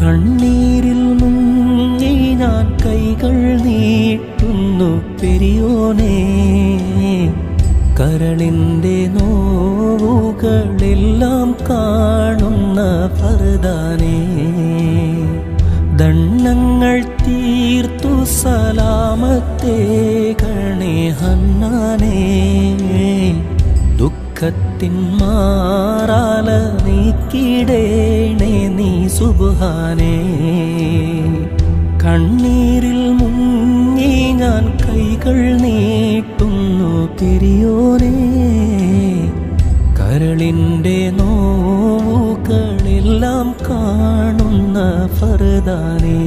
കണ്ണീരിൽ മുങ്ങി ഞാൻ കൈകൾ നീട്ടുന്നു പെരിയോനേ. കരളിൻ്റെ നോവുകളെല്ലാം കാണുന്ന ഫർദാനേ. ദണ്ണങ്ങൾ തീർത്തു സലാമത്തേ ഗണേ ഹന്നാനേ. ദുഃഖത്തിൻ മാറാല നീക്കിടേണേ നീ സുബ്ഹാനേ. കണ്ണീരിൽ മുങ്ങി ഞാൻ കൈകൾ നീട്ടുന്നു പെരിയോനേ. കരളിൻ്റെ നോവുകളെല്ലാം കാണുന്ന ഫർദാനേ.